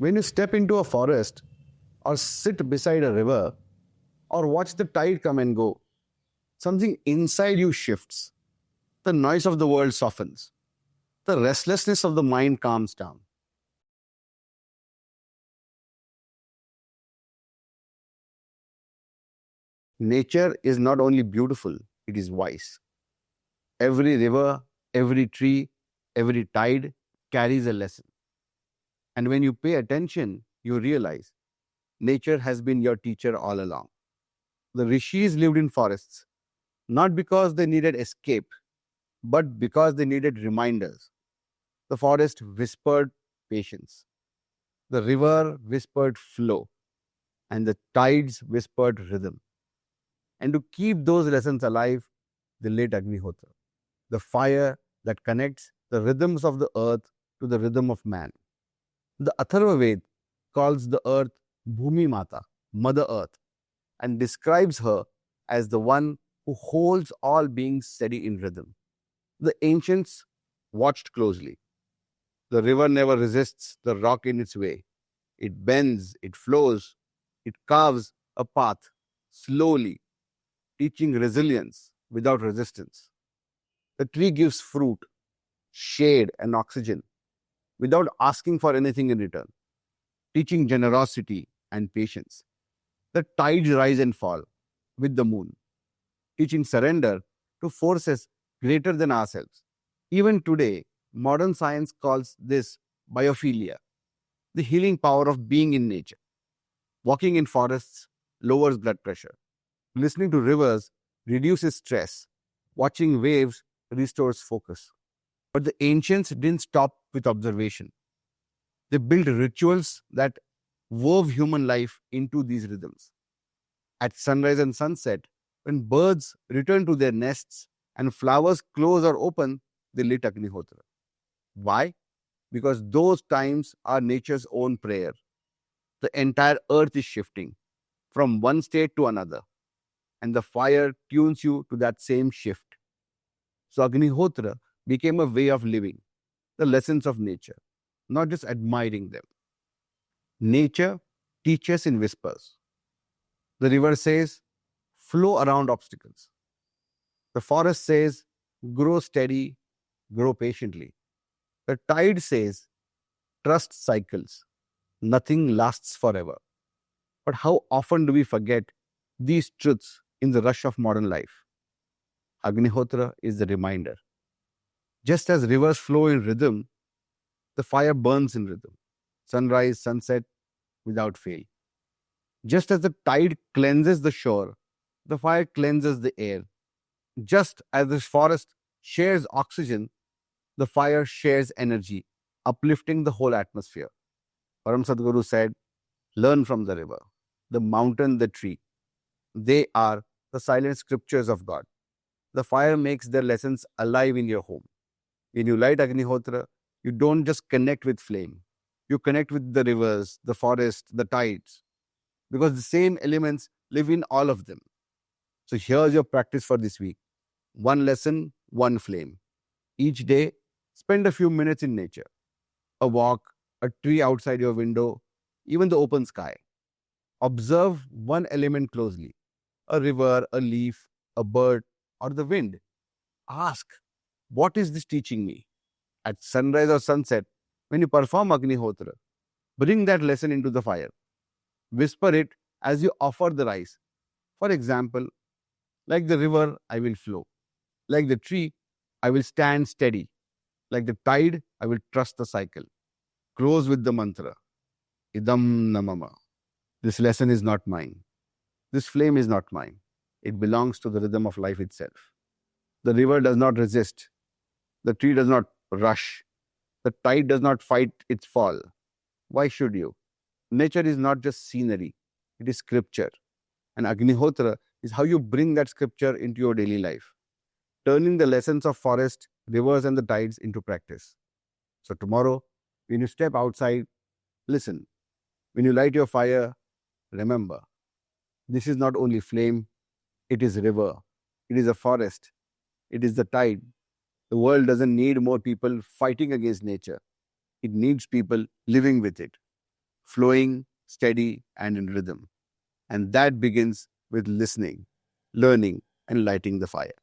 When you step into a forest or sit beside a river or watch the tide come and go, something inside you shifts. The noise of the world softens. The restlessness of the mind calms down. Nature is not only beautiful, it is wise. Every river, every tree, every tide carries a lesson. And when you pay attention, you realize nature has been your teacher all along. The rishis lived in forests, not because they needed escape, but because they needed reminders. The forest whispered patience, the river whispered flow, and the tides whispered rhythm. And to keep those lessons alive, they lit Agnihotra, the fire that connects the rhythms of the earth to the rhythm of man. The Atharva Ved calls the earth Bhumi Mata, Mother Earth, and describes her as the one who holds all beings steady in rhythm. The ancients watched closely. The river never resists the rock in its way. It bends, it flows, it carves a path slowly, teaching resilience without resistance. The tree gives fruit, shade, and oxygen without asking for anything in return, teaching generosity and patience. The tides rise and fall with the moon, teaching surrender to forces greater than ourselves. Even today, modern science calls this biophilia, the healing power of being in nature. Walking in forests lowers blood pressure. Listening to rivers reduces stress. Watching waves restores focus. But the ancients didn't stop with observation. They built rituals that wove human life into these rhythms. At sunrise and sunset, when birds return to their nests and flowers close or open, they lit Agnihotra. Why? Because those times are nature's own prayer. The entire earth is shifting from one state to another, and the fire tunes you to that same shift. So Agnihotra became a way of living, the lessons of nature, not just admiring them. Nature teaches in whispers. The river says, flow around obstacles. The forest says, grow steady, grow patiently. The tide says, trust cycles. Nothing lasts forever. But how often do we forget these truths in the rush of modern life? Agnihotra is the reminder. Just as rivers flow in rhythm, the fire burns in rhythm. Sunrise, sunset, without fail. Just as the tide cleanses the shore, the fire cleanses the air. Just as the forest shares oxygen, the fire shares energy, uplifting the whole atmosphere. Param Sadhguru said, learn from the river, the mountain, the tree. They are the silent scriptures of God. The fire makes their lessons alive in your home. When you light Agnihotra, you don't just connect with flame. You connect with the rivers, the forest, the tides, because the same elements live in all of them. So here's your practice for this week. One lesson, one flame. Each day, spend a few minutes in nature. A walk, a tree outside your window, even the open sky. Observe one element closely. A river, a leaf, a bird, or the wind. Ask, what is this teaching me? At sunrise or sunset, when you perform Agnihotra, bring that lesson into the fire. Whisper it as you offer the rice. For example, like the river, I will flow. Like the tree, I will stand steady. Like the tide, I will trust the cycle. Close with the mantra, Idam Namama. This lesson is not mine. This flame is not mine. It belongs to the rhythm of life itself. The river does not resist. The tree does not rush. The tide does not fight its fall. Why should you? Nature is not just scenery, it is scripture. And Agnihotra is how you bring that scripture into your daily life, turning the lessons of forest, rivers, and the tides into practice. So tomorrow, when you step outside, listen. When you light your fire, remember, this is not only flame, it is river, it is a forest, it is the tide. The world doesn't need more people fighting against nature. It needs people living with it. flowing, steady, and in rhythm. And that begins with listening, learning, and lighting the fire.